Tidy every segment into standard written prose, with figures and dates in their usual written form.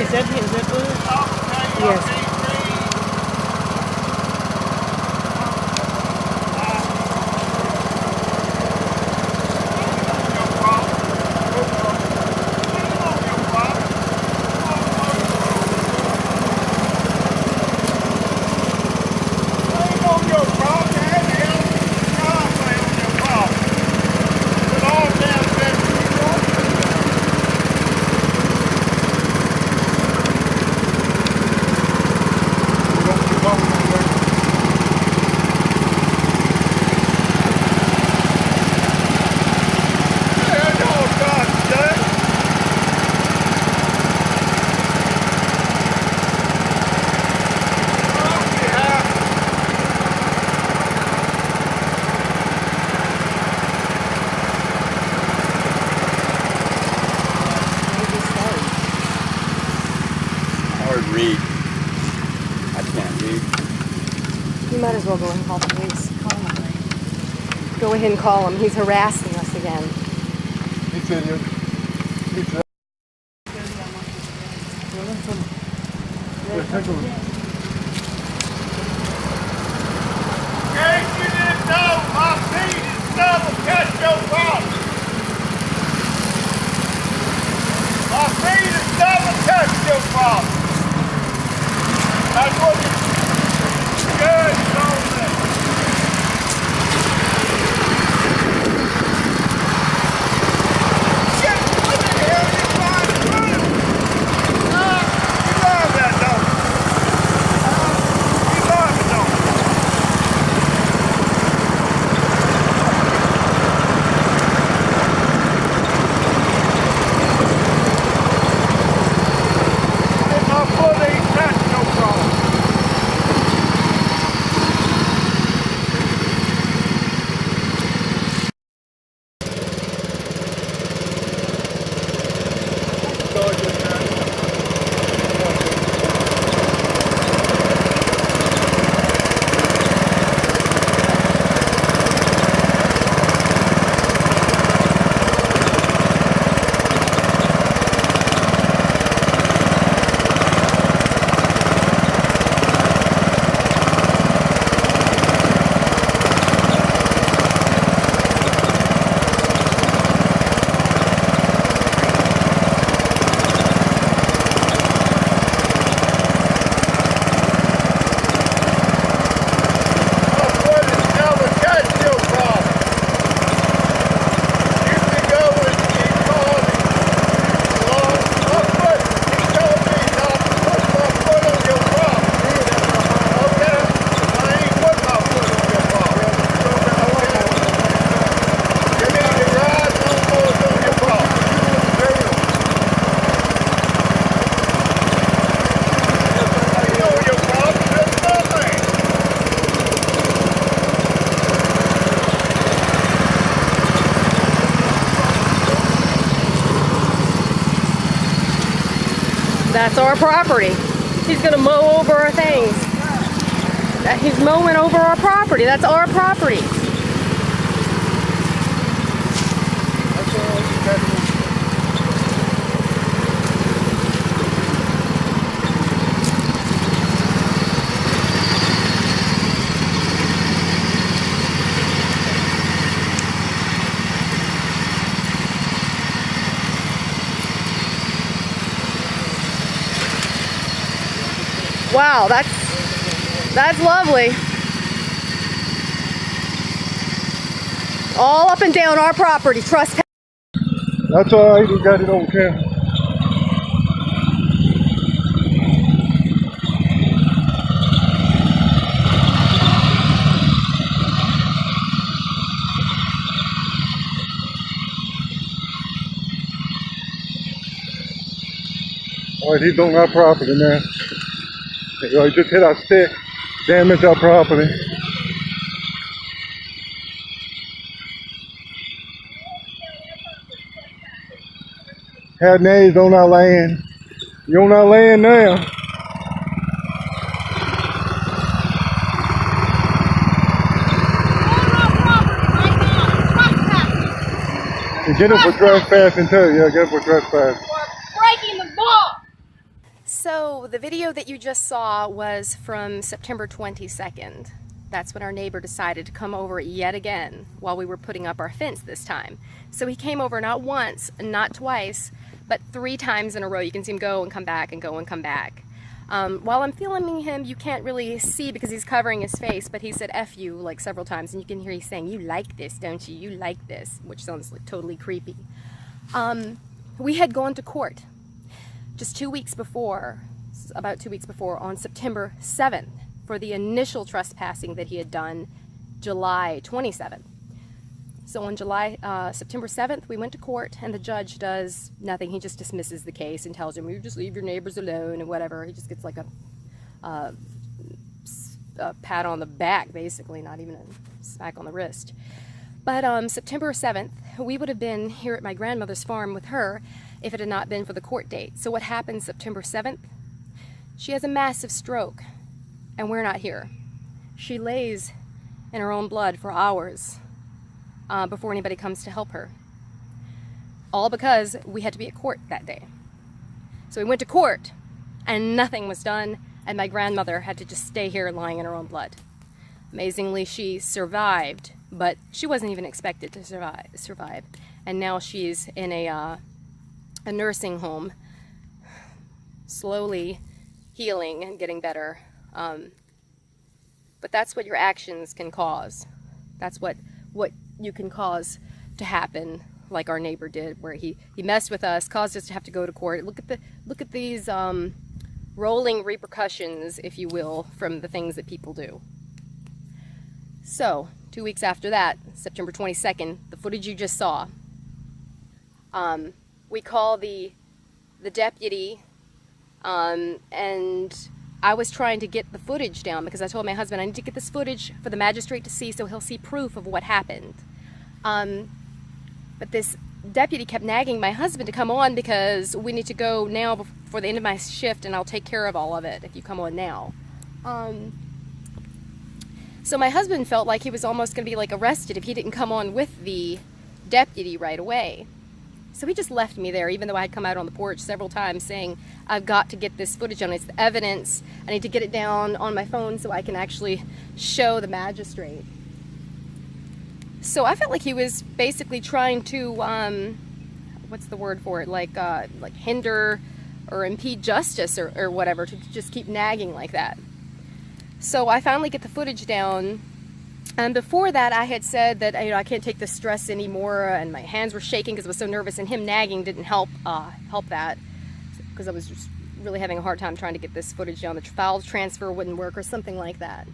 Is that good? Yes. Read. I can't read. You might as well go ahead and call the police. Call him. Go ahead and call him. He's harassing us again. He said That's what it's good, Get what the hell are you trying to do? You love that, don't you? You love it, don't you? If my foot ain't touched, no problem. That's our property. He's gonna mow over our things. He's mowing over our property. That's our property. Wow, that's lovely. All up and down our property, trespass. that's all right, we got it on camera. All right, he's on our property now. He just hit our stick, damaged our property. Had names on our land. You're on our land now. And get him for trespassing too. Yeah, get him for trespassing. Breaking the law. So the video that you just saw was from September 22nd. That's when our neighbor decided to come over yet again while we were putting up our fence this time. So he came over not once, not twice, but 3 times in a row. You can see him go and come back and go and come back. While I'm filming him, you can't really see because he's covering his face, but he said F you like several times, and you can hear he's saying, "You like this, don't you? You like this," which sounds like totally creepy. We had gone to court just 2 weeks before, about 2 weeks before, on September 7th for the initial trespassing that he had done July 27th. So on September 7th, we went to court, and the judge does nothing. He just dismisses the case and tells him, "You just leave your neighbors alone," and whatever. He just gets like a pat on the back, basically, not even a smack on the wrist. But September 7th, we would have been here at my grandmother's farm with her if it had not been for the court date. So what happened September 7th? She has a massive stroke, and we're not here. She lays in her own blood for hours before anybody comes to help her. All because we had to be at court that day. So we went to court, and nothing was done, and my grandmother had to just stay here lying in her own blood. Amazingly, she survived, but she wasn't even expected to survive. And now she's in a nursing home, slowly healing and getting better. But that's what your actions can cause. That's what you can cause to happen, like our neighbor did, where he messed with us, caused us to have to go to court. Look at these rolling repercussions, if you will, from the things that people do. So 2 weeks after that, September 22nd, the footage you just saw, we call the deputy, and I was trying to get the footage down because I told my husband I need to get this footage for the magistrate to see so he'll see proof of what happened. But this deputy kept nagging my husband to come on because we need to go now before the end of my shift, and I'll take care of all of it if you come on now. So my husband felt like he was almost going to be like arrested if he didn't come on with the deputy right away. So he just left me there, even though I had come out on the porch several times saying, "I've got to get this footage on. It's the evidence. I need to get it down on my phone so I can actually show the magistrate." So I felt like he was basically trying to, what's the word for it? Like hinder or impede justice or whatever, to just keep nagging like that. So I finally get the footage down. And before that, I had said that I can't take the stress anymore, and my hands were shaking because I was so nervous, and him nagging didn't help that, because I was just really having a hard time trying to get this footage down. The file transfer wouldn't work or something like that.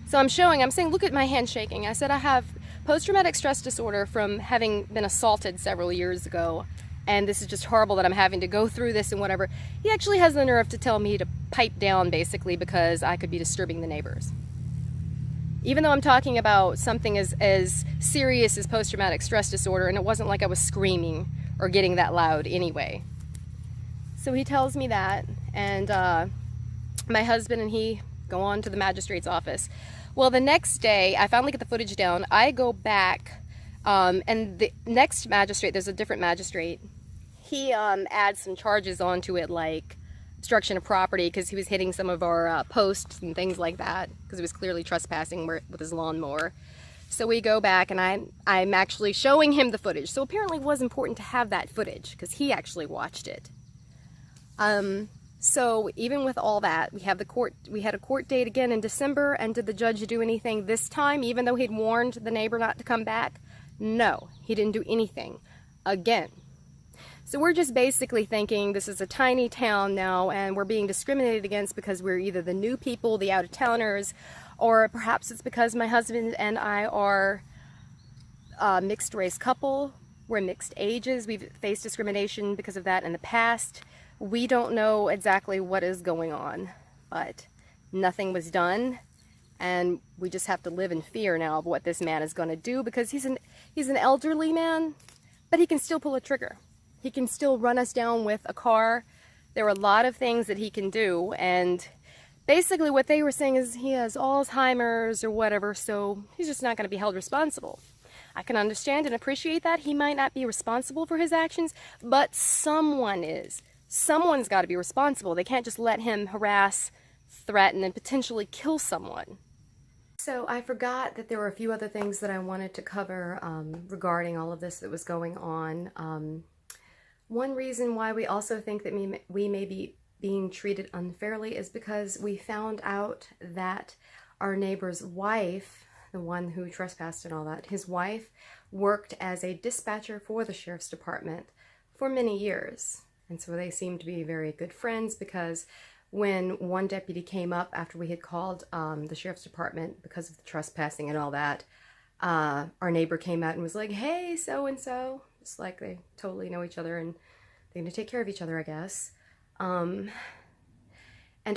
So I'm saying, look at my hand shaking. I said I have post-traumatic stress disorder from having been assaulted several years ago, and this is just horrible that I'm having to go through this and whatever. He actually has the nerve to tell me to pipe down, basically, because I could be disturbing the neighbors. Even though I'm talking about something as serious as post-traumatic stress disorder, and it wasn't like I was screaming or getting that loud anyway. So he tells me that, and my husband and he go on to the magistrate's office. Well, the next day, I finally get the footage down. I go back, and the next magistrate, there's a different magistrate, he adds some charges onto it, like obstruction of property, because he was hitting some of our posts and things like that, because he was clearly trespassing with his lawnmower. So we go back, and I'm actually showing him the footage. So apparently it was important to have that footage, because he actually watched it. So even with all that, we had a court date again in December, and did the judge do anything this time, even though he'd warned the neighbor not to come back? No, he didn't do anything again. So we're just basically thinking this is a tiny town now, and we're being discriminated against because we're either the new people, the out-of-towners, or perhaps it's because my husband and I are a mixed-race couple. We're mixed ages. We've faced discrimination because of that in the past. We don't know exactly what is going on, but nothing was done, and we just have to live in fear now of what this man is going to do, because he's an elderly man, but he can still pull a trigger. He can still run us down with a car. There are a lot of things that he can do, and basically what they were saying is he has Alzheimer's or whatever, so he's just not going to be held responsible. I can understand and appreciate that. He might not be responsible for his actions, but someone is. someone's got to be responsible. They can't just let him harass, threaten, and potentially kill someone. So I forgot that there were a few other things that I wanted to cover regarding all of this that was going on. One reason why we also think that we may be being treated unfairly is because we found out that our neighbor's wife, the one who trespassed and all that, his wife worked as a dispatcher for the sheriff's department for many years. And so they seemed to be very good friends, because when one deputy came up after we had called the sheriff's department because of the trespassing and all that, our neighbor came out and was like, "Hey, so-and-so," just like they totally know each other and they're going to take care of each other, I guess. And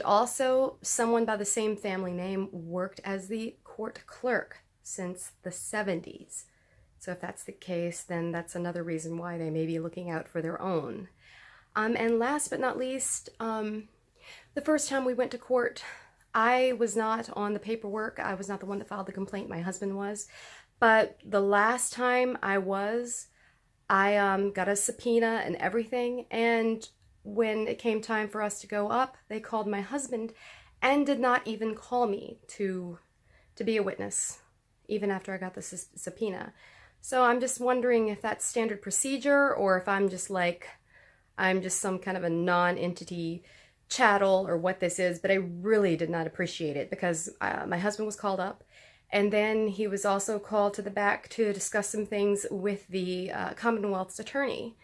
also, someone by the same family name worked as the court clerk since the 70s. So if that's the case, then that's another reason why they may be looking out for their own. And last but not least, the first time we went to court, I was not on the paperwork. I was not the one that filed the complaint. My husband was. But the last time I got a subpoena and everything. And when it came time for us to go up, they called my husband and did not even call me to be a witness, even after I got the subpoena. So I'm just wondering if that's standard procedure, or if I'm just some kind of a non-entity chattel, or what this is. But I really did not appreciate it, because my husband was called up, and then he was also called to the back to discuss some things with the Commonwealth's attorney.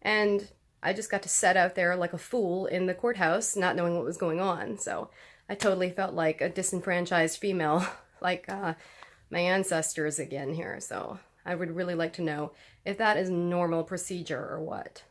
And I just got to sit out there like a fool in the courthouse, not knowing what was going on. So I totally felt like a disenfranchised female, like my ancestors again here. So I would really like to know if that is normal procedure or what.